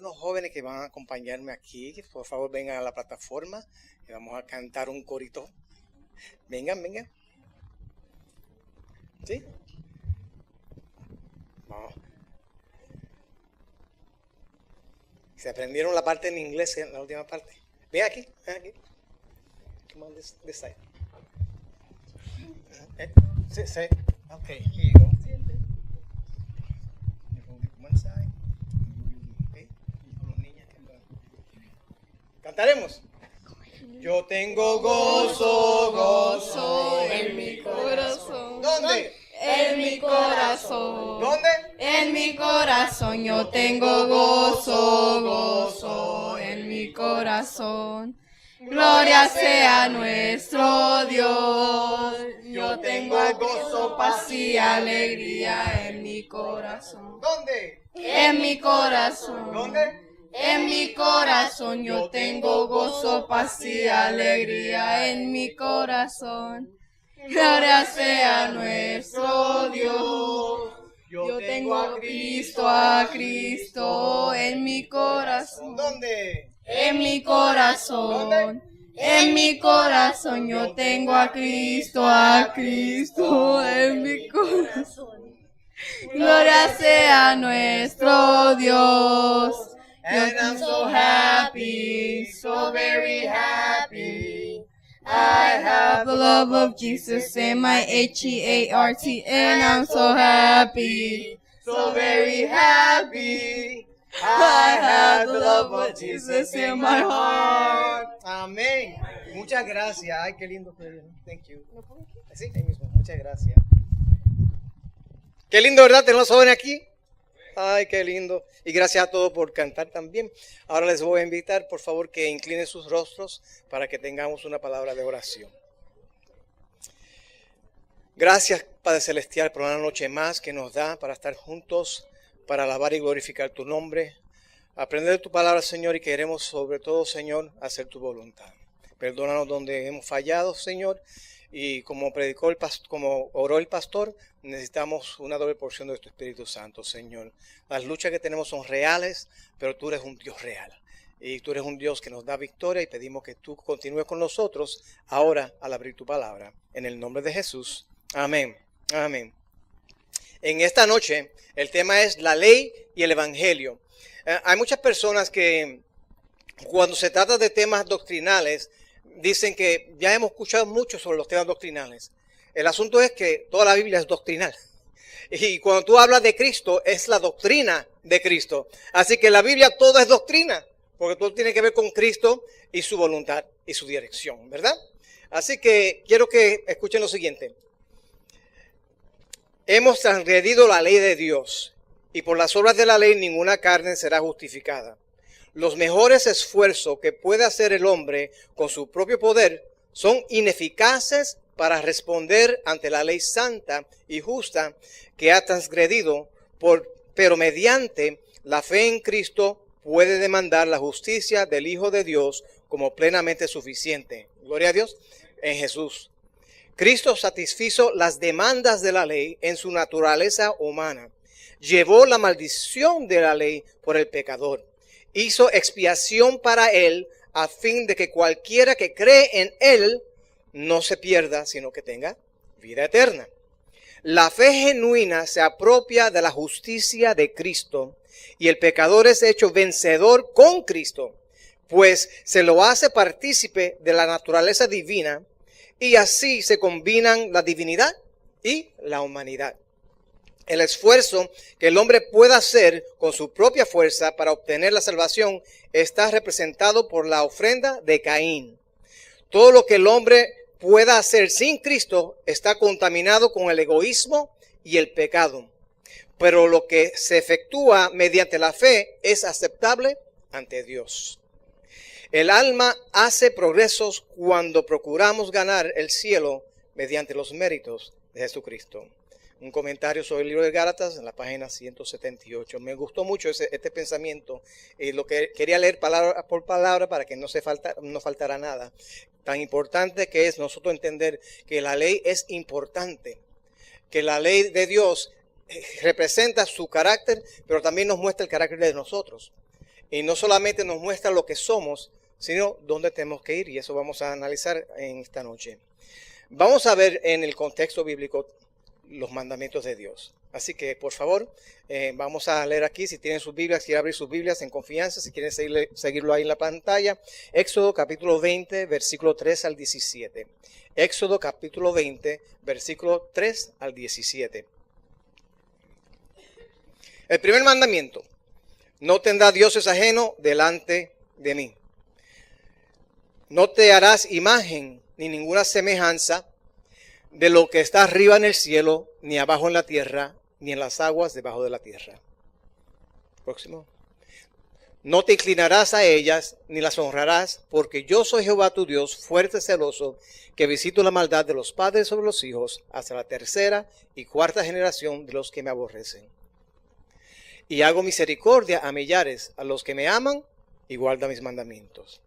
unos jóvenes que van a acompañarme aquí. Por favor, vengan a la plataforma y vamos a cantar un corito. Vengan, vengan. ¿Sí? Vamos. Se aprendieron la parte en inglés en la última parte. Ven aquí, ven aquí. Come on this side. Sí, sí. Okay, here you go. One side. Okay. Cantaremos. Yo tengo gozo, gozo en mi corazón. ¿Dónde? En mi corazón. ¿Dónde? En mi corazón yo tengo gozo, gozo en mi corazón. Gloria sea nuestro Dios. Yo tengo gozo, paz y alegría en mi corazón. ¿Dónde? En mi corazón. ¿Dónde? En mi corazón yo tengo gozo, paz y alegría en mi corazón. Gloria sea nuestro Dios. Yo tengo a Cristo en mi corazón. ¿Dónde? En mi corazón. En mi corazón yo tengo a Cristo en mi corazón. Gloria sea nuestro Dios. And I'm so happy, so very happy. I have the love of Jesus in my heart, and I'm so happy, So very happy. I have the love of Jesus in my heart. Amén. Muchas gracias. Ay, qué lindo fue. Thank you. Sí, ahí mismo. Muchas gracias. Qué lindo, ¿verdad? Tenemos jóvenes aquí. Ay, qué lindo. Y gracias a todos por cantar también. Ahora les voy a invitar, por favor, que inclinen sus rostros para que tengamos una palabra de oración. Gracias, Padre Celestial, por una noche más que nos da para estar juntos, para alabar y glorificar tu nombre. Aprender tu palabra, Señor, y queremos sobre todo, Señor, hacer tu voluntad. Perdónanos donde hemos fallado, Señor. Y como predicó como oró el pastor, necesitamos una doble porción de tu Espíritu Santo, Señor. Las luchas que tenemos son reales, pero tú eres un Dios real. Y tú eres un Dios que nos da victoria y pedimos que tú continúes con nosotros ahora al abrir tu palabra. En el nombre de Jesús. Amén. Amén. En esta noche el tema es la ley y el evangelio. Hay muchas personas que cuando se trata de temas doctrinales dicen que ya hemos escuchado mucho sobre los temas doctrinales. El asunto es que toda la Biblia es doctrinal. Y cuando tú hablas de Cristo, es la doctrina de Cristo. Así que la Biblia todo es doctrina, porque todo tiene que ver con Cristo y su voluntad y su dirección, ¿verdad? Así que quiero que escuchen lo siguiente. Hemos transgredido la ley de Dios, y por las obras de la ley ninguna carne será justificada. Los mejores esfuerzos que puede hacer el hombre con su propio poder son ineficaces para responder ante la ley santa y justa que ha transgredido, pero mediante la fe en Cristo puede demandar la justicia del Hijo de Dios como plenamente suficiente. Gloria a Dios en Jesús. Cristo satisfizo las demandas de la ley en su naturaleza humana. Llevó la maldición de la ley por el pecador. Hizo expiación para él a fin de que cualquiera que cree en él no se pierda, sino que tenga vida eterna. La fe genuina se apropia de la justicia de Cristo y el pecador es hecho vencedor con Cristo, pues se lo hace partícipe de la naturaleza divina y así se combinan la divinidad y la humanidad. El esfuerzo que el hombre pueda hacer con su propia fuerza para obtener la salvación está representado por la ofrenda de Caín. Todo lo que el hombre pueda hacer sin Cristo está contaminado con el egoísmo y el pecado. Pero lo que se efectúa mediante la fe es aceptable ante Dios. El alma hace progresos cuando procuramos ganar el cielo mediante los méritos de Jesucristo. Un comentario sobre el libro de Gálatas en la página 178. Me gustó mucho este pensamiento. Lo que quería leer palabra por palabra para que no faltara nada. Tan importante que es nosotros entender que la ley es importante. Que la ley de Dios representa su carácter, pero también nos muestra el carácter de nosotros. Y no solamente nos muestra lo que somos, sino dónde tenemos que ir. Y eso vamos a analizar en esta noche. Vamos a ver en el contexto bíblico los mandamientos de Dios. Así que, por favor, vamos a leer aquí. Si tienen sus Biblias, quieren abrir sus Biblias en confianza. Si quieren seguirlo ahí en la pantalla. Éxodo capítulo 20, versículo 3 al 17. Éxodo capítulo 20, versículo 3 al 17. El primer mandamiento. No tendrás dioses ajenos delante de mí. No te harás imagen ni ninguna semejanza de lo que está arriba en el cielo, ni abajo en la tierra, ni en las aguas debajo de la tierra. Próximo. No te inclinarás a ellas, ni las honrarás, porque yo soy Jehová tu Dios, fuerte y celoso, que visito la maldad de los padres sobre los hijos, hasta la tercera y cuarta generación de los que me aborrecen. Y hago misericordia a millares, a los que me aman y guardan mis mandamientos.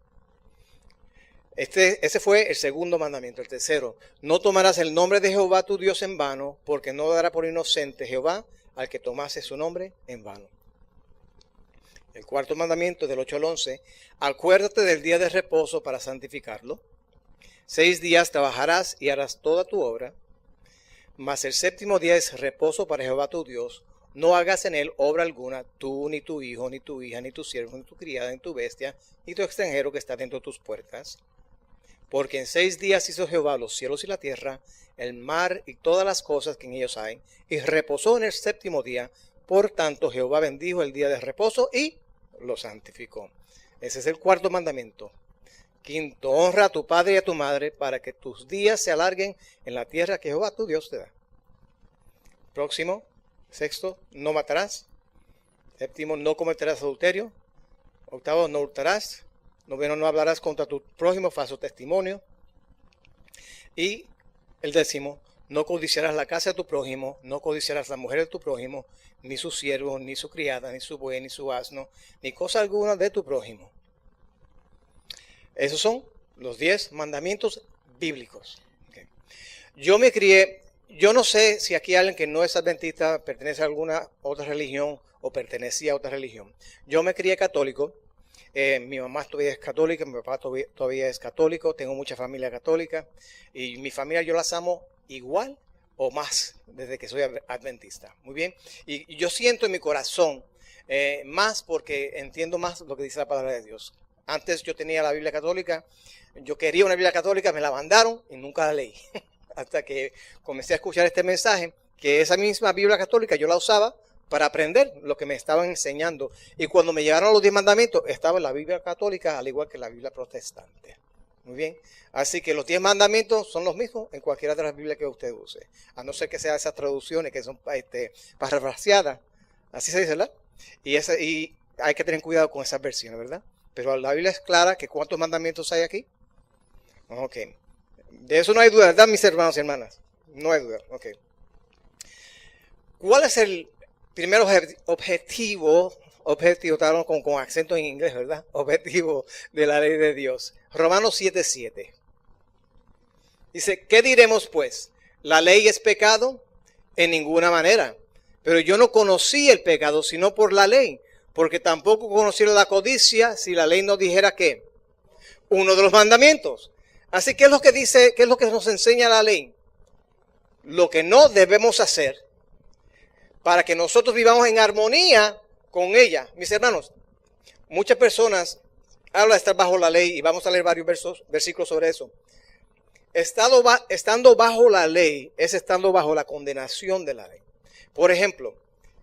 Ese fue el segundo mandamiento. El tercero, no tomarás el nombre de Jehová tu Dios en vano, porque no dará por inocente Jehová al que tomase su nombre en vano. El cuarto mandamiento, del 8 al 11, acuérdate del día de reposo para santificarlo. 6 días trabajarás y harás toda tu obra, mas el séptimo día es reposo para Jehová tu Dios. No hagas en él obra alguna, tú, ni tu hijo, ni tu hija, ni tu siervo, ni tu criada, ni tu bestia, ni tu extranjero que está dentro de tus puertas. Porque en 6 días hizo Jehová los cielos y la tierra, el mar y todas las cosas que en ellos hay, y reposó en el séptimo día. Por tanto, Jehová bendijo el día de reposo y lo santificó. Ese es el cuarto mandamiento. Quinto, honra a tu padre y a tu madre para que tus días se alarguen en la tierra que Jehová tu Dios te da. Próximo. Sexto, no matarás. Séptimo, no cometerás adulterio. Octavo, no hurtarás. Noveno, no hablarás contra tu prójimo falso testimonio. Y el décimo, no codiciarás la casa de tu prójimo, no codiciarás la mujer de tu prójimo, ni su siervo, ni su criada, ni su buey, ni su asno, ni cosa alguna de tu prójimo. Esos son los 10 mandamientos bíblicos. Okay. Yo no sé si aquí alguien que no es adventista pertenece a alguna otra religión o pertenecía a otra religión. Yo me crié católico. Mi mamá todavía es católica, mi papá todavía es católico, tengo mucha familia católica y mi familia yo las amo igual o más desde que soy adventista. Muy bien. Y yo siento en mi corazón más porque entiendo más lo que dice la palabra de Dios. Antes yo tenía la Biblia católica, yo quería una Biblia católica, me la mandaron y nunca la leí. Hasta que comencé a escuchar este mensaje, que esa misma Biblia católica yo la usaba para aprender lo que me estaban enseñando. Y cuando me llegaron los 10 mandamientos, estaba en la Biblia católica, al igual que la Biblia protestante. Muy bien. Así que los 10 mandamientos son los mismos en cualquiera de las Biblias que usted use. A no ser que sean esas traducciones que son parafraseadas. Así se dice, ¿verdad? Y hay que tener cuidado con esas versiones, ¿verdad? Pero la Biblia es clara que ¿cuántos mandamientos hay aquí? Ok. De eso no hay duda, ¿verdad, mis hermanos y hermanas? No hay duda. Ok. ¿Cuál es el primer objetivo, estamos con acento en inglés, ¿verdad? Objetivo de la ley de Dios. Romanos 7:7. Dice, ¿qué diremos pues? ¿La ley es pecado? En ninguna manera. Pero yo no conocí el pecado sino por la ley, porque tampoco conocí la codicia si la ley no dijera ¿qué? Uno de los mandamientos. Así, ¿qué es lo que dice, qué es lo que nos enseña la ley? Lo que no debemos hacer para que nosotros vivamos en armonía con ella. Mis hermanos, muchas personas hablan de estar bajo la ley y vamos a leer varios versículos sobre eso. Estando bajo la ley es estando bajo la condenación de la ley. Por ejemplo,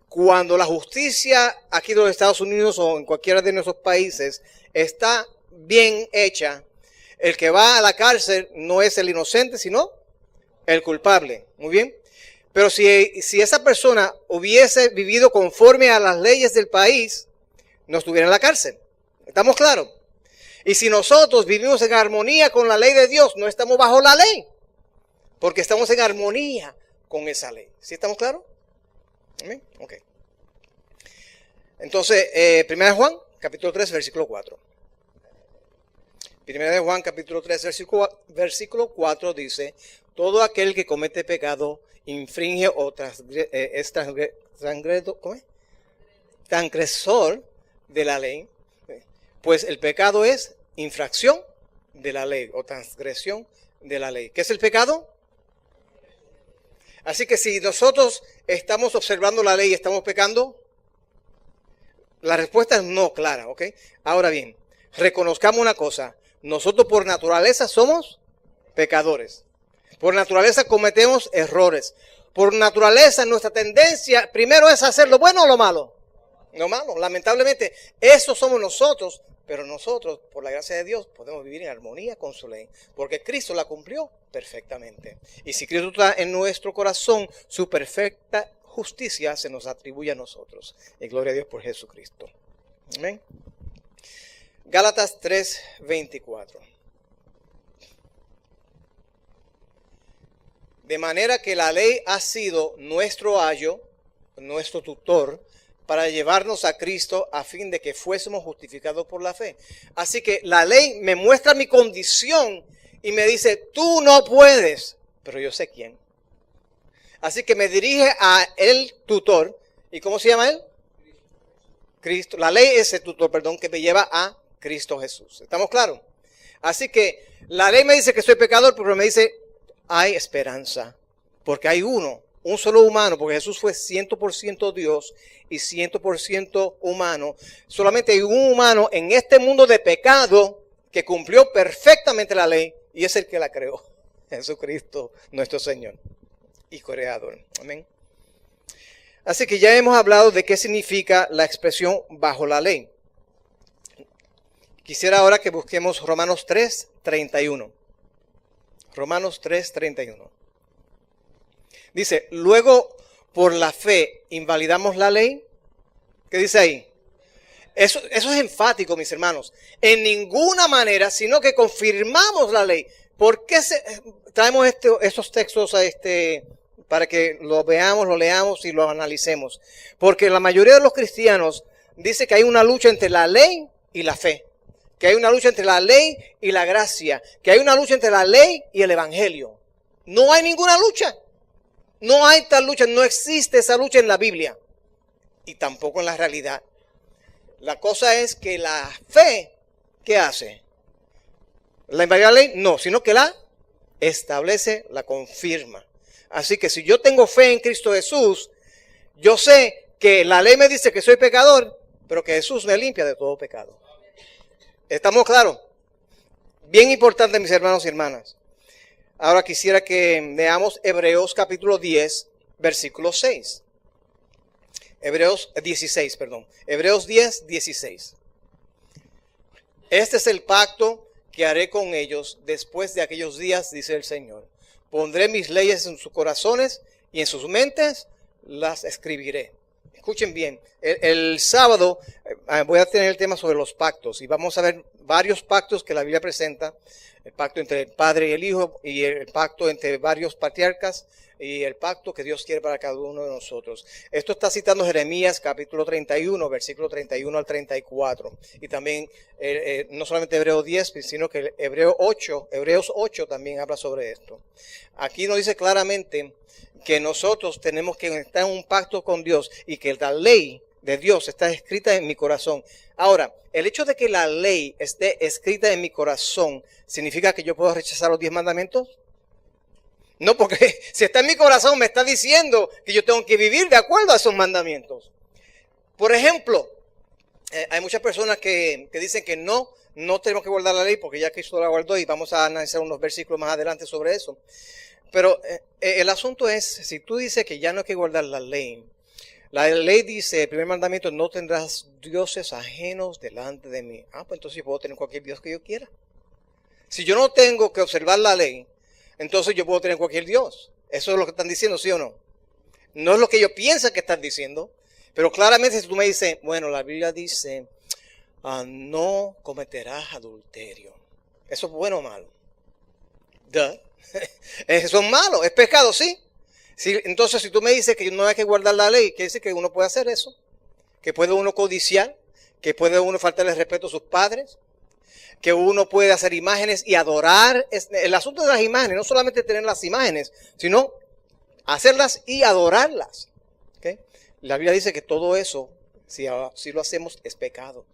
cuando la justicia aquí en los Estados Unidos o en cualquiera de nuestros países está bien hecha, el que va a la cárcel no es el inocente, sino el culpable. Muy bien. Pero si esa persona hubiese vivido conforme a las leyes del país, no estuviera en la cárcel. ¿Estamos claros? Y si nosotros vivimos en armonía con la ley de Dios, no estamos bajo la ley, porque estamos en armonía con esa ley. ¿Sí estamos claros? ¿Amén? Ok. Entonces, 1 Juan, capítulo 3, versículo 4. 1 Juan, capítulo 3, versículo 4 dice, todo aquel que comete pecado infringe o es transgresor de la ley, Pues el pecado es infracción de la ley o transgresión de la ley. ¿Qué es el pecado? Así que si nosotros estamos observando la ley y estamos pecando, la respuesta es no clara, ¿ok? Ahora bien, reconozcamos una cosa. Nosotros por naturaleza somos pecadores. Por naturaleza cometemos errores. Por naturaleza nuestra tendencia primero es hacer lo bueno o lo malo. Lo malo, lamentablemente, eso somos nosotros. Pero nosotros, por la gracia de Dios, podemos vivir en armonía con su ley. Porque Cristo la cumplió perfectamente. Y si Cristo está en nuestro corazón, su perfecta justicia se nos atribuye a nosotros. Y gloria a Dios por Jesucristo. Amén. Gálatas 3:24. De manera que la ley ha sido nuestro ayo, nuestro tutor, para llevarnos a Cristo a fin de que fuésemos justificados por la fe. Así que la ley me muestra mi condición y me dice, tú no puedes, pero yo sé quién. Así que me dirige a el tutor. ¿Y cómo se llama él? Cristo. La ley es el tutor, perdón, que me lleva a Cristo Jesús. ¿Estamos claros? Así que la ley me dice que soy pecador, pero me dice, hay esperanza, porque hay uno. Un solo humano, porque Jesús fue 100% Dios y 100% humano. Solamente hay un humano en este mundo de pecado que cumplió perfectamente la ley y es el que la creó. Jesucristo, nuestro Señor y Creador. Amén. Así que ya hemos hablado de qué significa la expresión bajo la ley. Quisiera ahora que busquemos Romanos 3:31. Romanos 3:31. Dice, luego por la fe invalidamos la ley. ¿Qué dice ahí? Eso es enfático, mis hermanos. En ninguna manera, sino que confirmamos la ley. ¿Por qué traemos estos textos para que lo veamos, lo leamos y lo analicemos? Porque la mayoría de los cristianos dice que hay una lucha entre la ley y la fe. Que hay una lucha entre la ley y la gracia. Que hay una lucha entre la ley y el evangelio. No hay ninguna lucha. No hay tal lucha, no existe esa lucha en la Biblia y tampoco en la realidad. La cosa es que la fe, ¿qué hace? ¿La invalida la ley? No, sino que la establece, la confirma. Así que si yo tengo fe en Cristo Jesús, yo sé que la ley me dice que soy pecador, pero que Jesús me limpia de todo pecado. ¿Estamos claros? Bien importante, mis hermanos y hermanas. Ahora quisiera que veamos Hebreos capítulo 10, versículo 6. Hebreos 16, perdón. Hebreos 10, 16. Este es el pacto que haré con ellos después de aquellos días, dice el Señor. Pondré mis leyes en sus corazones y en sus mentes las escribiré. Escuchen bien, el sábado voy a tener el tema sobre los pactos y vamos a ver varios pactos que la Biblia presenta. El pacto entre el Padre y el Hijo y el pacto entre varios patriarcas y el pacto que Dios quiere para cada uno de nosotros. Esto está citando Jeremías capítulo 31, versículo 31 al 34. Y también no solamente Hebreos 10, sino que Hebreos 8 también habla sobre esto. Aquí nos dice claramente que nosotros tenemos que estar en un pacto con Dios y que la ley de Dios está escrita en mi corazón. Ahora, el hecho de que la ley esté escrita en mi corazón, ¿significa que yo puedo rechazar los 10 mandamientos? No, porque si está en mi corazón me está diciendo que yo tengo que vivir de acuerdo a esos mandamientos. Por ejemplo, hay muchas personas que dicen que no tenemos que guardar la ley porque ya Cristo la guardó y vamos a analizar unos versículos más adelante sobre eso. Pero el asunto es, si tú dices que ya no hay que guardar la ley dice, el primer mandamiento, no tendrás dioses ajenos delante de mí. Pues entonces yo puedo tener cualquier Dios que yo quiera. Si yo no tengo que observar la ley, entonces yo puedo tener cualquier Dios. Eso es lo que están diciendo, ¿sí o no? No es lo que ellos piensan que están diciendo, pero claramente si tú me dices, bueno, la Biblia dice, no cometerás adulterio. ¿Eso es bueno o malo? Eso es malo, es pecado, ¿sí? Entonces, si tú me dices que no hay que guardar la ley, quiere decir que uno puede hacer eso, que puede uno codiciar, que puede uno faltarle respeto a sus padres, que uno puede hacer imágenes y adorar. El asunto de las imágenes, no solamente tener las imágenes, sino hacerlas y adorarlas. ¿Okay? La Biblia dice que todo eso, si lo hacemos, es pecado.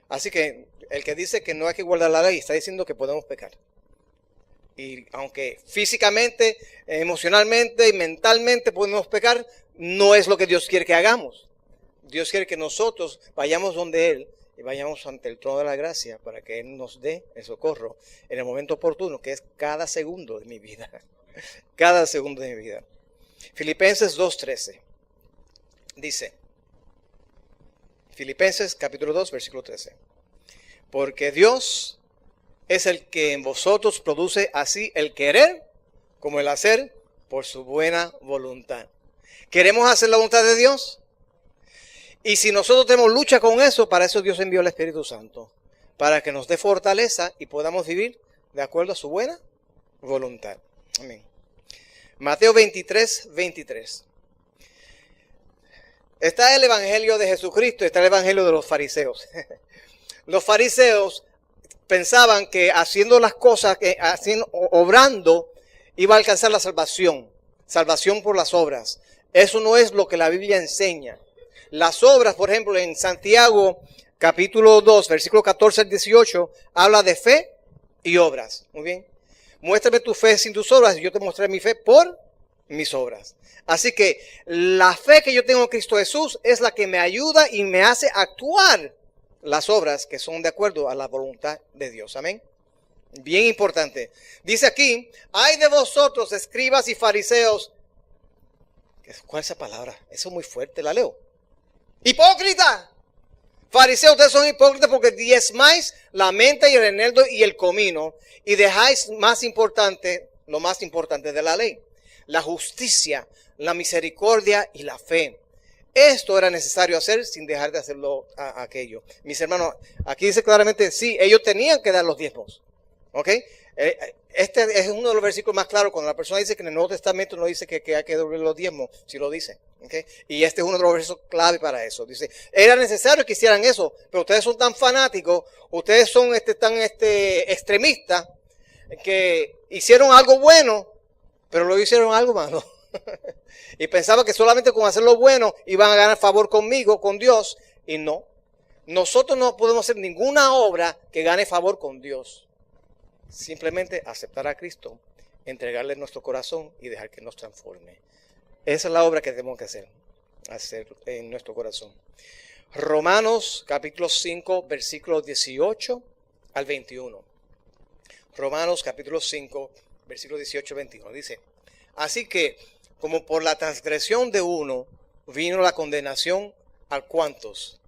Así que el que dice que no hay que guardar la ley está diciendo que podemos pecar. Y aunque físicamente, emocionalmente y mentalmente podemos pecar, no es lo que Dios quiere que hagamos. Dios quiere que nosotros vayamos donde Él y vayamos ante el trono de la gracia para que Él nos dé el socorro en el momento oportuno, que es cada segundo de mi vida. Cada segundo de mi vida. Filipenses 2:13 dice, Filipenses capítulo 2, versículo 13. Porque Dios es el que en vosotros produce así el querer como el hacer por su buena voluntad. ¿Queremos hacer la voluntad de Dios? Y si nosotros tenemos lucha con eso, para eso Dios envió el Espíritu Santo, para que nos dé fortaleza y podamos vivir de acuerdo a su buena voluntad. Amén. Mateo 23:23. Está el Evangelio de Jesucristo, está el Evangelio de los fariseos. Los fariseos pensaban que haciendo las cosas, obrando, iba a alcanzar la salvación. Salvación por las obras. Eso no es lo que la Biblia enseña. Las obras, por ejemplo, en Santiago capítulo 2, versículo 14 al 18, habla de fe y obras. Muy bien. Muéstrame tu fe sin tus obras y yo te mostraré mi fe por mis obras. Así que la fe que yo tengo en Cristo Jesús es la que me ayuda y me hace actuar las obras que son de acuerdo a la voluntad de Dios. Amén. Bien importante. Dice aquí, ay de vosotros, escribas y fariseos. ¿Cuál es esa palabra? Eso es muy fuerte, la leo. ¡Hipócrita! Fariseos, ustedes son hipócritas porque diezmáis la menta y el eneldo y el comino y dejáis lo más importante de la ley, la justicia, la misericordia y la fe. Esto era necesario hacer sin dejar de hacerlo aquello. Mis hermanos, aquí dice claramente, sí, ellos tenían que dar los diezmos. ¿Ok? Este es uno de los versículos más claros cuando la persona dice que en el Nuevo Testamento no dice que hay que devolver los diezmos, si lo dice. ¿Okay? Y este es uno de los versos clave para eso. Dice, era necesario que hicieran eso, pero ustedes son tan fanáticos, ustedes son tan extremistas, que hicieron algo bueno, pero lo hicieron algo malo. Y pensaba que solamente con hacer lo bueno iban a ganar favor conmigo, con Dios, y no. Nosotros no podemos hacer ninguna obra que gane favor con Dios. Simplemente aceptar a Cristo, entregarle nuestro corazón y dejar que nos transforme. Esa es la obra que tenemos que hacer en nuestro corazón. Romanos capítulo 5, versículos 18 al 21. Romanos capítulo 5, versículos 18 al 21. Dice, así que como por la transgresión de uno vino la condenación a cuantos,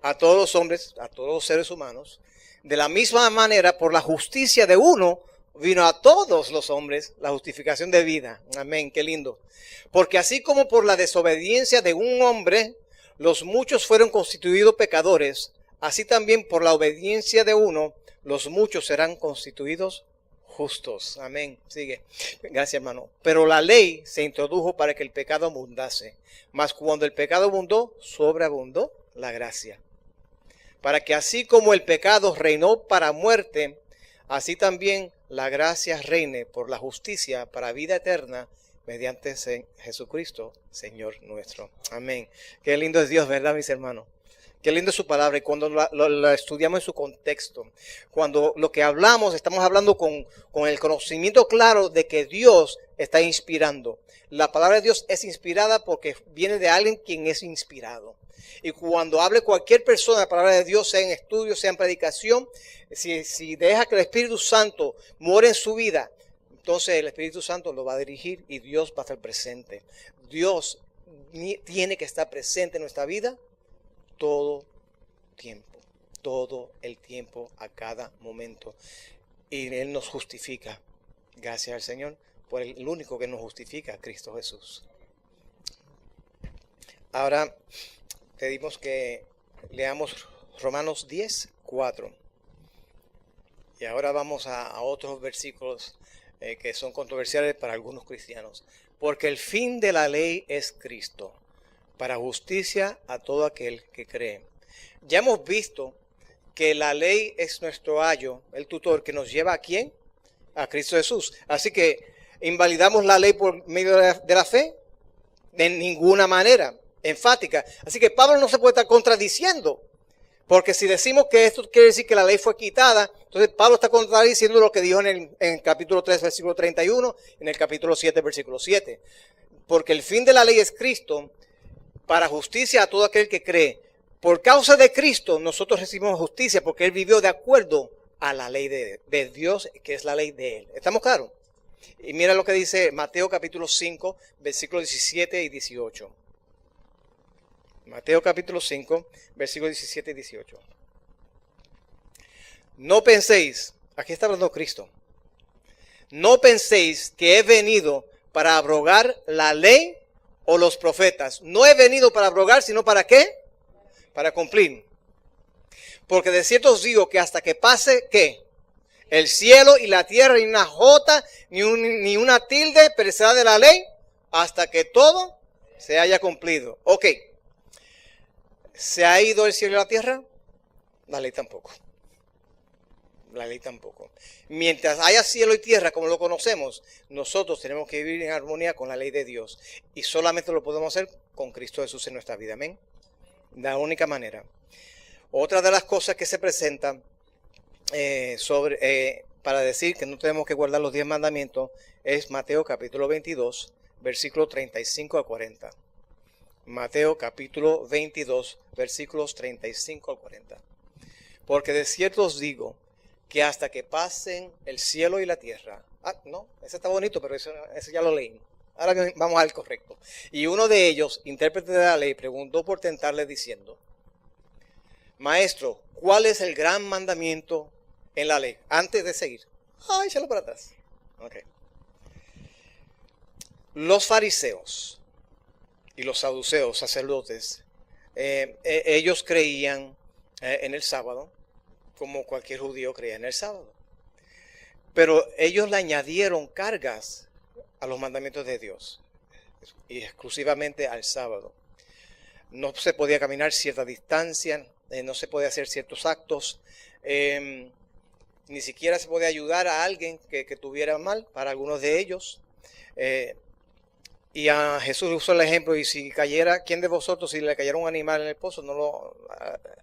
a todos los hombres, a todos los seres humanos, de la misma manera por la justicia de uno vino a todos los hombres la justificación de vida. Amén, qué lindo. Porque así como por la desobediencia de un hombre los muchos fueron constituidos pecadores, así también por la obediencia de uno los muchos serán constituidos justos. Amén. Sigue. Gracias, hermano. Pero la ley se introdujo para que el pecado abundase. Mas cuando el pecado abundó, sobreabundó la gracia. Para que así como el pecado reinó para muerte, así también la gracia reine por la justicia para vida eterna mediante Jesucristo, Señor nuestro. Amén. Qué lindo es Dios, ¿verdad, mis hermanos? Qué lindo es su palabra. Y cuando la estudiamos en su contexto, cuando lo que hablamos, estamos hablando con el conocimiento claro de que Dios está inspirando. La palabra de Dios es inspirada porque viene de alguien quien es inspirado. Y cuando hable cualquier persona, la palabra de Dios, sea en estudio, sea en predicación, si deja que el Espíritu Santo muere en su vida, entonces el Espíritu Santo lo va a dirigir y Dios va a estar presente. Dios tiene que estar presente en nuestra vida todo el tiempo, a cada momento. Y Él nos justifica. Gracias al Señor por el único que nos justifica, Cristo Jesús. Ahora pedimos que leamos Romanos 10, 4. Y ahora vamos a otros versículos que son controversiales para algunos cristianos. Porque el fin de la ley es Cristo, para justicia a todo aquel que cree. Ya hemos visto que la ley es nuestro ayo, el tutor que nos lleva ¿a quién? A Cristo Jesús. Así que invalidamos la ley por medio de la fe, de ninguna manera, enfática. Así que Pablo no se puede estar contradiciendo, Porque si decimos que esto quiere decir que la ley fue quitada, entonces Pablo está contradiciendo lo que dijo en el capítulo 3, versículo 31, en el capítulo 7, versículo 7. Porque el fin de la ley es Cristo, para justicia a todo aquel que cree. Por causa de Cristo nosotros recibimos justicia porque Él vivió de acuerdo a la ley de Dios, que es la ley de Él. ¿Estamos claros? Y mira lo que dice Mateo capítulo 5, versículos 17 y 18. Mateo capítulo 5, versículos 17 y 18. No penséis, aquí está hablando Cristo, no penséis que he venido para abrogar la ley o los profetas. No he venido para abrogar, sino ¿para qué? Para cumplir. Porque de cierto os digo que hasta que pase, ¿qué? El cielo y la tierra, ni una jota, ni una tilde perecerá de la ley, hasta que todo se haya cumplido. Ok. ¿Se ha ido el cielo y la tierra? La ley tampoco. La ley tampoco. Mientras haya cielo y tierra como lo conocemos, nosotros tenemos que vivir en armonía con la ley de Dios. Y solamente lo podemos hacer con Cristo Jesús en nuestra vida. Amén. La única manera. Otra de las cosas que se presentan para decir que no tenemos que guardar los 10 mandamientos es Mateo capítulo 22, versículos 35 a 40. Mateo capítulo 22, versículos 35 al 40. Porque de cierto os digo que hasta que pasen el cielo y la tierra. No, ese está bonito, pero eso ya lo leí. Ahora vamos al correcto. Y uno de ellos, intérprete de la ley, preguntó por tentarle diciendo: Maestro, ¿cuál es el gran mandamiento en la ley? Antes de seguir. Échalo para atrás. Okay. Los fariseos y los saduceos, sacerdotes, ellos creían en el sábado, como cualquier judío creía en el sábado. Pero ellos le añadieron cargas a los mandamientos de Dios, y exclusivamente al sábado. No se podía caminar cierta distancia, no se podía hacer ciertos actos, ni siquiera se podía ayudar a alguien que tuviera mal, para algunos de ellos. Y a Jesús usó el ejemplo: y si cayera, ¿quién de vosotros, si le cayera un animal en el pozo, no lo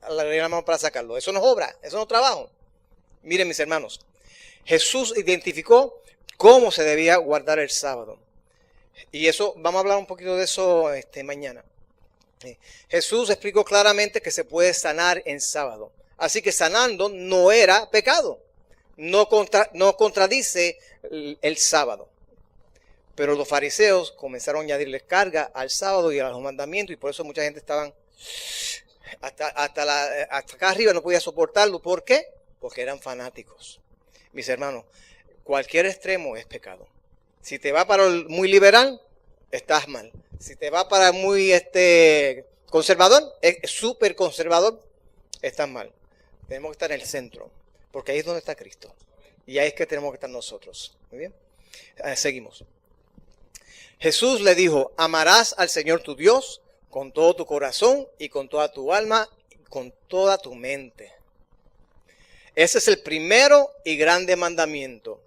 alargaría la mano para sacarlo? Eso no es obra, eso no es trabajo. Miren, mis hermanos, Jesús identificó cómo se debía guardar el sábado. Y eso, vamos a hablar un poquito de eso mañana. Jesús explicó claramente que se puede sanar en sábado. Así que sanando no era pecado. No contradice el sábado. Pero los fariseos comenzaron a añadirles carga al sábado y a los mandamientos, y por eso mucha gente estaban hasta acá arriba, no podía soportarlo. ¿Por qué? Porque eran fanáticos. Mis hermanos, cualquier extremo es pecado. Si te va para el muy liberal, estás mal. Si te va para muy conservador, súper conservador, estás mal. Tenemos que estar en el centro, porque ahí es donde está Cristo. Y ahí es que tenemos que estar nosotros. Muy bien. Seguimos. Jesús le dijo: amarás al Señor tu Dios con todo tu corazón y con toda tu alma y con toda tu mente. Ese es el primero y grande mandamiento.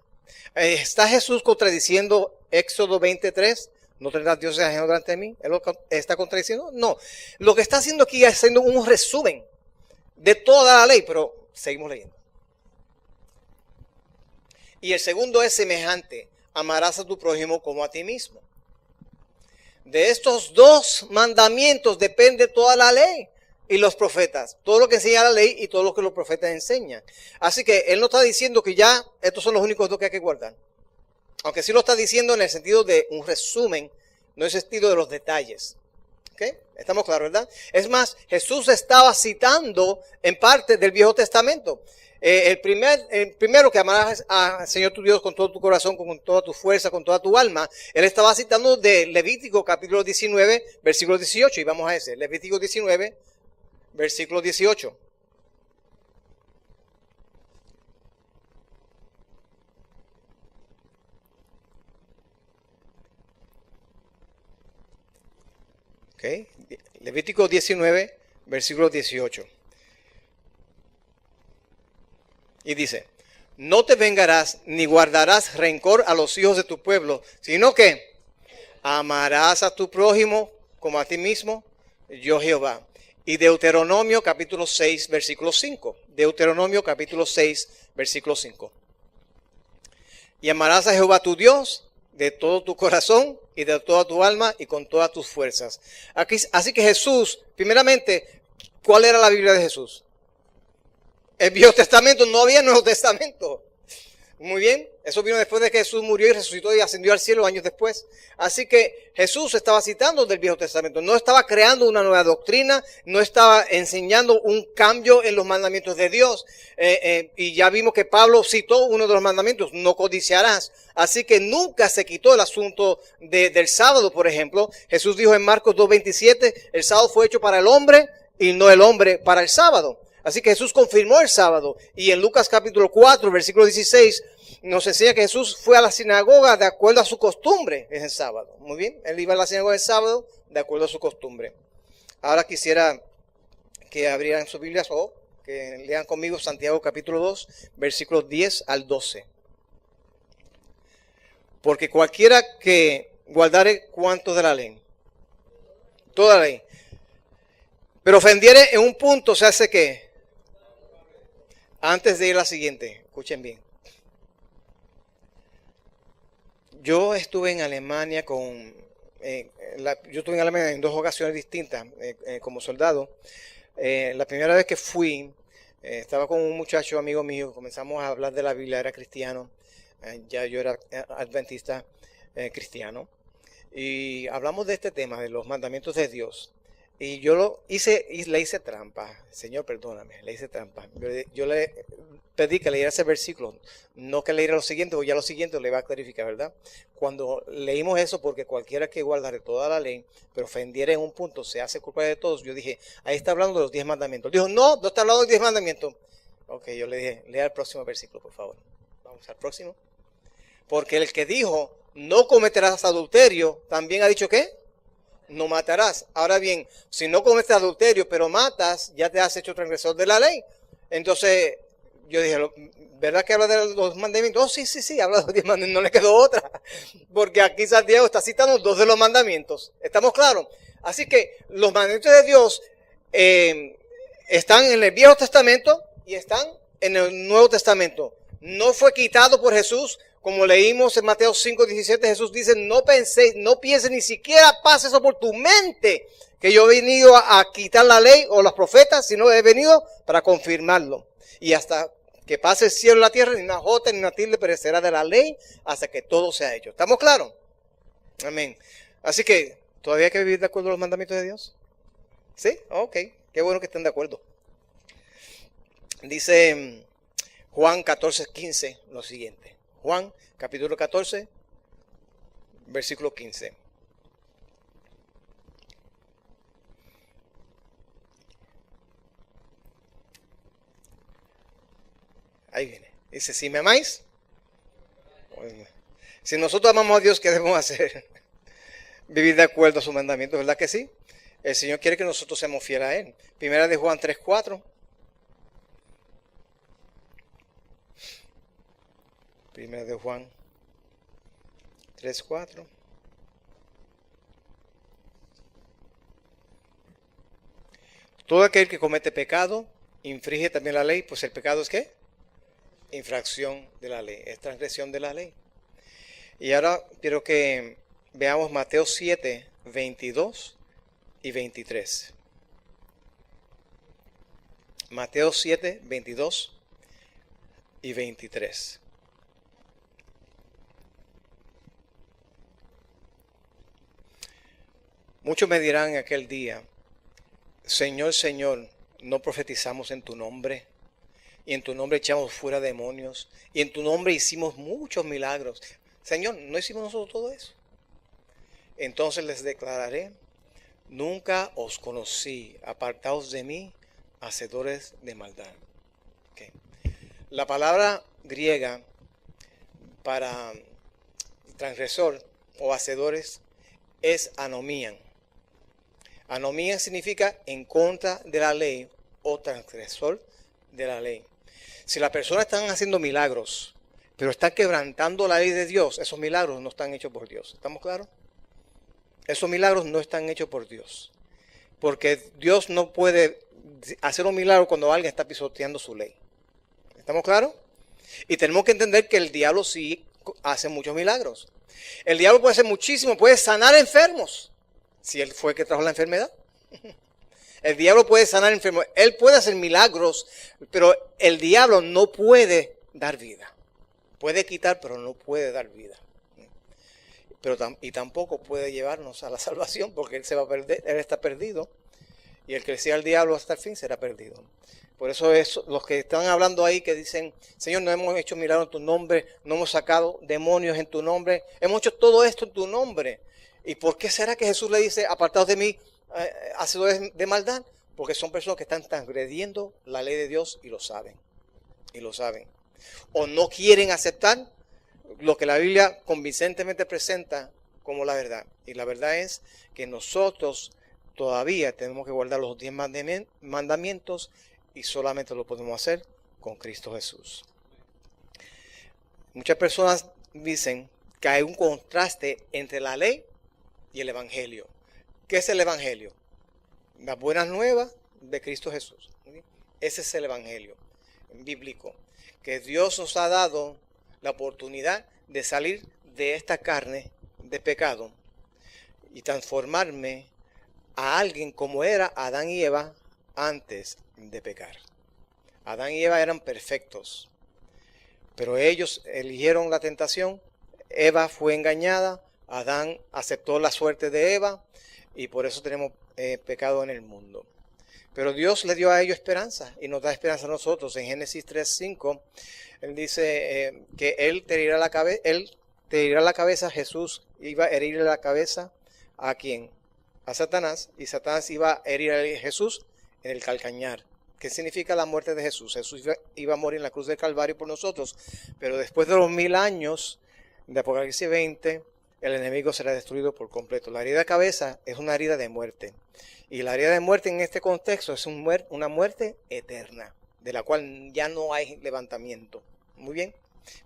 ¿Está Jesús contradiciendo Éxodo 23? ¿No tendrás dioses ajenos delante de mí? ¿Él lo está contradiciendo? No. Lo que está haciendo aquí es haciendo un resumen de toda la ley, pero seguimos leyendo. Y el segundo es semejante: amarás a tu prójimo como a ti mismo. De estos dos mandamientos depende toda la ley y los profetas. Todo lo que enseña la ley y todo lo que los profetas enseñan. Así que él no está diciendo que ya estos son los únicos dos que hay que guardar. Aunque sí lo está diciendo en el sentido de un resumen, no en el sentido de los detalles. ¿Okay? Estamos claros, ¿verdad? Es más, Jesús estaba citando en parte del Viejo Testamento. El primero, que amarás al Señor tu Dios con todo tu corazón, con toda tu fuerza, con toda tu alma. Él estaba citando de Levítico capítulo 19, versículo 18. Y vamos a ese. Levítico 19, versículo 18. Okay. Levítico 19, versículo 18. Y dice: no te vengarás ni guardarás rencor a los hijos de tu pueblo, sino que amarás a tu prójimo como a ti mismo, yo Jehová. y Deuteronomio capítulo 6, versículo 5. Deuteronomio capítulo 6, versículo 5. Y amarás a Jehová tu Dios de todo tu corazón y de toda tu alma y con todas tus fuerzas. Así que Jesús, primeramente, ¿cuál era la Biblia de Jesús? El Viejo Testamento, no había Nuevo Testamento. Muy bien, eso vino después de que Jesús murió y resucitó y ascendió al cielo años después. Así que Jesús estaba citando del Viejo Testamento, no estaba creando una nueva doctrina, no estaba enseñando un cambio en los mandamientos de Dios. Y ya vimos que Pablo citó uno de los mandamientos, no codiciarás. Así que nunca se quitó el asunto del sábado, por ejemplo. Jesús dijo en Marcos 2:27, el sábado fue hecho para el hombre y no el hombre para el sábado. Así que Jesús confirmó el sábado. Y en Lucas capítulo 4, versículo 16, nos enseña que Jesús fue a la sinagoga de acuerdo a su costumbre en el sábado. Muy bien, él iba a la sinagoga el sábado de acuerdo a su costumbre. Ahora quisiera que abrieran sus Biblias o que lean conmigo Santiago capítulo 2, versículos 10 al 12. Porque cualquiera que guardare cuánto de la ley, toda la ley, pero ofendiere en un punto, se hace ¿qué? Antes de ir a la siguiente, escuchen bien. Yo estuve en Alemania yo estuve en Alemania en 2 ocasiones distintas como soldado. La primera vez que fui, estaba con un muchacho amigo mío, comenzamos a hablar de la Biblia, era cristiano, ya yo era adventista cristiano, y hablamos de este tema, de los mandamientos de Dios. Y yo le hice trampa. Señor, perdóname, le hice trampa. Yo le pedí que leyera ese versículo, no que leyera lo siguiente, porque ya lo siguiente le va a clarificar, ¿verdad? Cuando leímos eso, porque cualquiera que guardare toda la ley, pero ofendiera en un punto, se hace culpable de todos. Yo dije, ahí está hablando de los 10 mandamientos. Dijo, no está hablando de los 10 mandamientos. Ok, yo le dije, lea el próximo versículo, por favor. Vamos al próximo. Porque el que dijo, no cometerás adulterio, también ha dicho, ¿qué? No matarás. Ahora bien, si no cometes adulterio, pero matas, ya te has hecho transgresor de la ley. Entonces, yo dije, ¿verdad que habla de los mandamientos? Oh, sí, habla de los 10 mandamientos, no le quedó otra. Porque aquí Santiago está citando 2 de los mandamientos. ¿Estamos claros? Así que los mandamientos de Dios están en el Viejo Testamento y están en el Nuevo Testamento. No fue quitado por Jesús. Como leímos en Mateo 5:17, Jesús dice, no pienses, ni siquiera pase eso por tu mente, que yo he venido a quitar la ley o los profetas, sino he venido para confirmarlo. Y hasta que pase el cielo y la tierra, ni una jota ni una tilde perecerá de la ley, hasta que todo sea hecho. ¿Estamos claros? Amén. Así que, ¿todavía hay que vivir de acuerdo a los mandamientos de Dios? ¿Sí? Ok, qué bueno que estén de acuerdo. Dice Juan 14:15 lo siguiente. Juan, capítulo 14, versículo 15. Ahí viene. Dice, si me amáis, si nosotros amamos a Dios, ¿qué debemos hacer? Vivir de acuerdo a sus mandamientos, ¿verdad que sí? El Señor quiere que nosotros seamos fieles a Él. Primera de Juan 3:4. Primera de Juan 3:4. Todo aquel que comete pecado infringe también la ley, pues el pecado es ¿qué? Infracción de la ley, es transgresión de la ley. Y ahora quiero que veamos Mateo 7, 22 y 23. Mateo 7, 22 y 23. Muchos me dirán en aquel día, Señor, Señor, ¿no profetizamos en tu nombre? Y en tu nombre echamos fuera demonios. Y en tu nombre hicimos muchos milagros. Señor, ¿no hicimos nosotros todo eso? Entonces les declararé, nunca os conocí, apartaos de mí, hacedores de maldad. Okay. La palabra griega para transgresor o hacedores es anomían. Anomía significa en contra de la ley o transgresor de la ley. Si las personas están haciendo milagros, pero están quebrantando la ley de Dios, esos milagros no están hechos por Dios. ¿Estamos claros? Esos milagros no están hechos por Dios. Porque Dios no puede hacer un milagro cuando alguien está pisoteando su ley. ¿Estamos claros? Y tenemos que entender que el diablo sí hace muchos milagros. El diablo puede hacer muchísimo, puede sanar enfermos, si él fue el que trajo la enfermedad. El diablo puede sanar enfermos, él puede hacer milagros, pero el diablo no puede dar vida. Puede quitar, pero no puede dar vida. Pero y tampoco puede llevarnos a la salvación, porque él se va a perder, él está perdido. Y el que siga al diablo hasta el fin será perdido. Por eso es los que están hablando ahí que dicen, Señor, no hemos hecho milagros en tu nombre, no hemos sacado demonios en tu nombre, hemos hecho todo esto en tu nombre. ¿Y por qué será que Jesús le dice, apartados de mí, hacedores de maldad? Porque son personas que están transgrediendo la ley de Dios y lo saben. Y lo saben. O no quieren aceptar lo que la Biblia convincentemente presenta como la verdad. Y la verdad es que nosotros todavía tenemos que guardar los 10 mandamientos y solamente lo podemos hacer con Cristo Jesús. Muchas personas dicen que hay un contraste entre la ley y el Evangelio. ¿Qué es el Evangelio? Las buenas nuevas de Cristo Jesús. Ese es el Evangelio bíblico. Que Dios nos ha dado la oportunidad de salir de esta carne de pecado y transformarme a alguien como era Adán y Eva antes de pecar. Adán y Eva eran perfectos, pero ellos eligieron la tentación. Eva fue engañada, Adán aceptó la suerte de Eva y por eso tenemos pecado en el mundo. Pero Dios le dio a ellos esperanza y nos da esperanza a nosotros. En Génesis 3:5, Él dice que Él te herirá la cabeza, Jesús iba a herirle la cabeza ¿a quién? A Satanás, y Satanás iba a herir a Jesús en el calcañar. ¿Qué significa la muerte de Jesús? Jesús iba a morir en la cruz del Calvario por nosotros, pero después de los 1000 años de Apocalipsis 20, el enemigo será destruido por completo. La herida de cabeza es una herida de muerte, y la herida de muerte en este contexto es una muerte eterna, de la cual ya no hay levantamiento. Muy bien,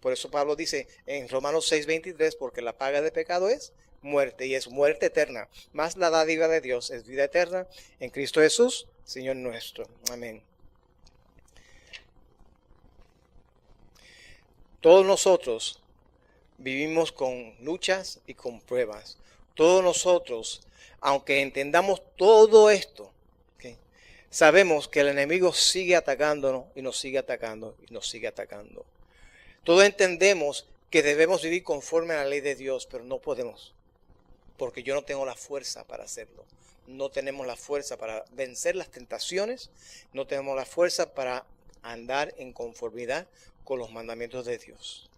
por eso Pablo dice en Romanos 6:23, porque la paga de pecado es muerte, y es muerte eterna, más la dádiva de Dios es vida eterna en Cristo Jesús, Señor nuestro. Amén. Todos nosotros vivimos con luchas y con pruebas. Todos nosotros, aunque entendamos todo esto, ¿okay?, sabemos que el enemigo sigue atacándonos y nos sigue atacando y nos sigue atacando. Todos entendemos que debemos vivir conforme a la ley de Dios, pero no podemos, porque yo no tengo la fuerza para hacerlo. No tenemos la fuerza para vencer las tentaciones, no tenemos la fuerza para andar en conformidad con los mandamientos de Dios.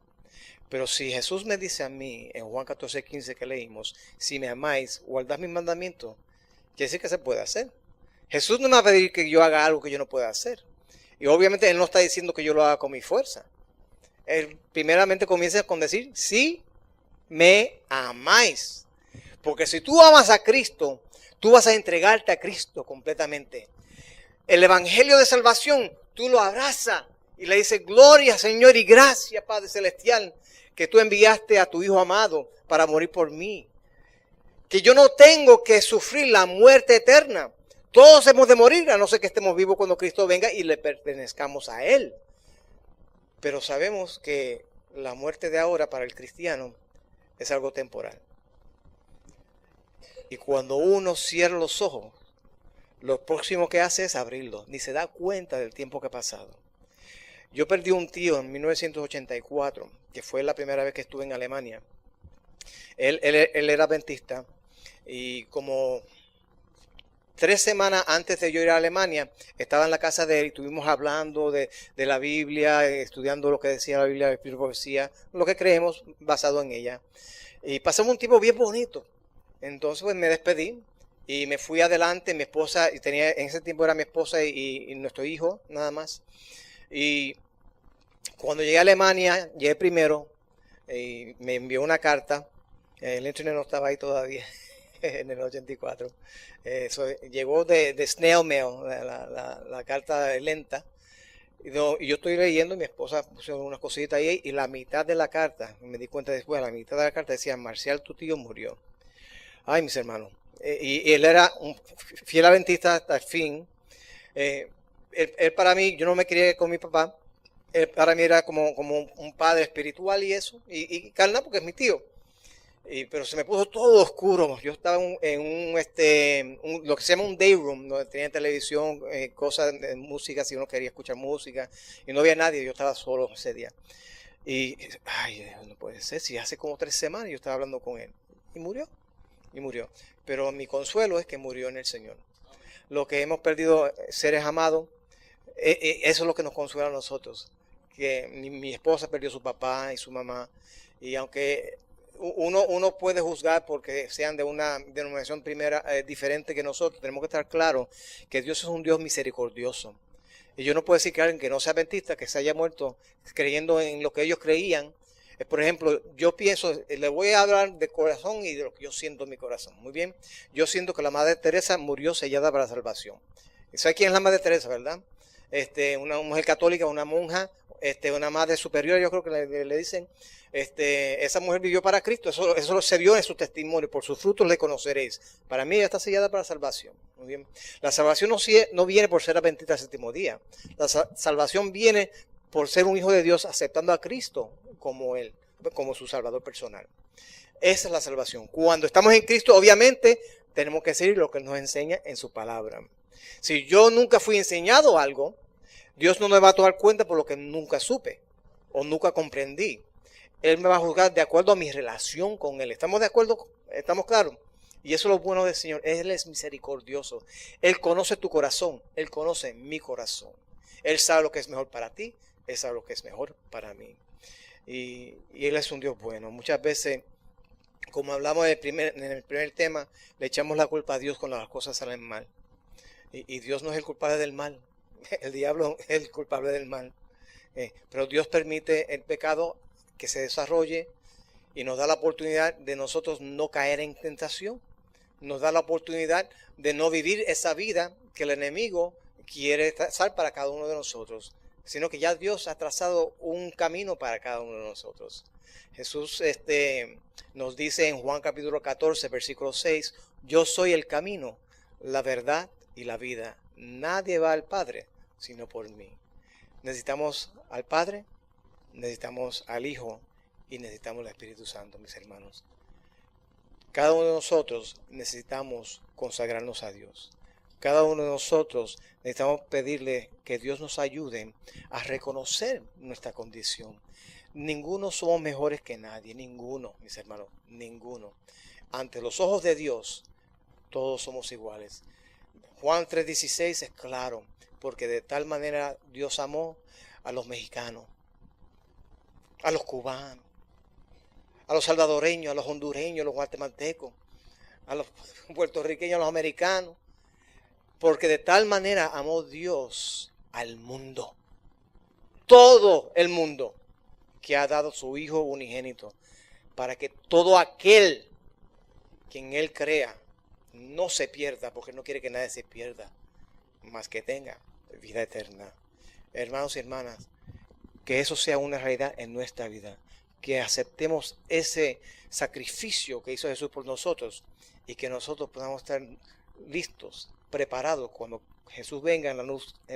Pero si Jesús me dice a mí, en Juan 14:15 que leímos, si me amáis, guardad mis mandamientos, quiere decir que se puede hacer. Jesús no me va a pedir que yo haga algo que yo no pueda hacer. Y obviamente Él no está diciendo que yo lo haga con mi fuerza. Él primeramente comienza con decir, si me amáis. Porque si tú amas a Cristo, tú vas a entregarte a Cristo completamente. El evangelio de salvación, tú lo abrazas y le dices, gloria Señor y gracias Padre Celestial, que tú enviaste a tu Hijo amado para morir por mí. Que yo no tengo que sufrir la muerte eterna. Todos hemos de morir, a no ser que estemos vivos cuando Cristo venga y le pertenezcamos a Él. Pero sabemos que la muerte de ahora para el cristiano es algo temporal. Y cuando uno cierra los ojos, lo próximo que hace es abrirlos, ni se da cuenta del tiempo que ha pasado. Yo perdí un tío en 1984, que fue la primera vez que estuve en Alemania. Él era adventista y como 3 semanas antes de yo ir a Alemania, estaba en la casa de él y estuvimos hablando de la Biblia, estudiando lo que decía la Biblia, la profecía, lo que creemos basado en ella. Y pasamos un tiempo bien bonito. Entonces pues me despedí y me fui adelante. Mi esposa, y en ese tiempo era mi esposa y nuestro hijo, nada más. Y cuando llegué a Alemania, llegué primero y me envió una carta. El internet no estaba ahí todavía en el 84. Llegó de snail mail, la carta lenta. Y yo estoy leyendo y mi esposa puso unas cositas ahí y la mitad de la carta, me di cuenta después, la mitad de la carta decía, Marcial, tu tío murió. Ay, mis hermanos, y él era un fiel adventista hasta el fin. Él para mí, yo no me crié con mi papá, él para mí era como un padre espiritual y eso, y carnal porque es mi tío. Pero se me puso todo oscuro. Yo estaba lo que se llama un day room, donde tenía televisión, cosas de música, si uno quería escuchar música, y no había nadie, yo estaba solo ese día. Y, ay, no puede ser, si hace como 3 semanas yo estaba hablando con él, y murió. Pero mi consuelo es que murió en el Señor. Lo que hemos perdido, seres amados, eso es lo que nos consuela a nosotros. Que mi esposa perdió su papá y su mamá, y aunque uno puede juzgar porque sean de una denominación diferente que nosotros, tenemos que estar claros que Dios es un Dios misericordioso. Y yo no puedo decir que alguien que no sea adventista, que se haya muerto creyendo en lo que ellos creían. Por ejemplo, yo pienso, le voy a hablar de corazón y de lo que yo siento en mi corazón. Muy bien, yo siento que la Madre Teresa murió sellada para la salvación. ¿Sabe quién es la Madre Teresa, verdad? Una mujer católica, una monja, una madre superior, yo creo que le dicen. Esa mujer vivió para Cristo, eso se vio en su testimonio, por sus frutos le conoceréis. Para mí ella está sellada para la salvación. Muy bien. La salvación no viene por ser adventista el séptimo día. La salvación viene por ser un hijo de Dios aceptando a Cristo como su salvador personal. Esa es la salvación. Cuando estamos en Cristo, obviamente, tenemos que seguir lo que nos enseña en su palabra. Si yo nunca fui enseñado algo, Dios no me va a tomar cuenta por lo que nunca supe o nunca comprendí. Él me va a juzgar de acuerdo a mi relación con Él. ¿Estamos de acuerdo? ¿Estamos claros? Y eso es lo bueno del Señor. Él es misericordioso. Él conoce tu corazón. Él conoce mi corazón. Él sabe lo que es mejor para ti. Él sabe lo que es mejor para mí. Y Él es un Dios bueno. Muchas veces, como hablamos en el primer tema, le echamos la culpa a Dios cuando las cosas salen mal. Y Dios no es el culpable del mal. El diablo es el culpable del mal. Pero Dios permite el pecado que se desarrolle y nos da la oportunidad de nosotros no caer en tentación. Nos da la oportunidad de no vivir esa vida que el enemigo quiere trazar para cada uno de nosotros, sino que ya Dios ha trazado un camino para cada uno de nosotros. Jesús nos dice en Juan capítulo 14, versículo 6, yo soy el camino, la verdad y la vida. Nadie va al Padre sino por mí. Necesitamos al Padre, necesitamos al Hijo y necesitamos al Espíritu Santo, mis hermanos. Cada uno de nosotros necesitamos consagrarnos a Dios. Cada uno de nosotros necesitamos pedirle que Dios nos ayude a reconocer nuestra condición. Ninguno somos mejores que nadie, ninguno, mis hermanos, ninguno. Ante los ojos de Dios, todos somos iguales. Juan 3:16 es claro, porque de tal manera Dios amó a los mexicanos, a los cubanos, a los salvadoreños, a los hondureños, a los guatemaltecos, a los puertorriqueños, a los americanos, porque de tal manera amó Dios al mundo, todo el mundo, que ha dado su Hijo unigénito, para que todo aquel que en Él crea no se pierda, porque no quiere que nadie se pierda, más que tenga vida eterna. Hermanos y hermanas, que eso sea una realidad en nuestra vida, que aceptemos ese sacrificio que hizo Jesús por nosotros y que nosotros podamos estar listos, preparados cuando Jesús venga en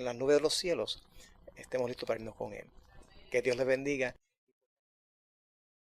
las nubes de los cielos, estemos listos para irnos con Él. Que Dios les bendiga.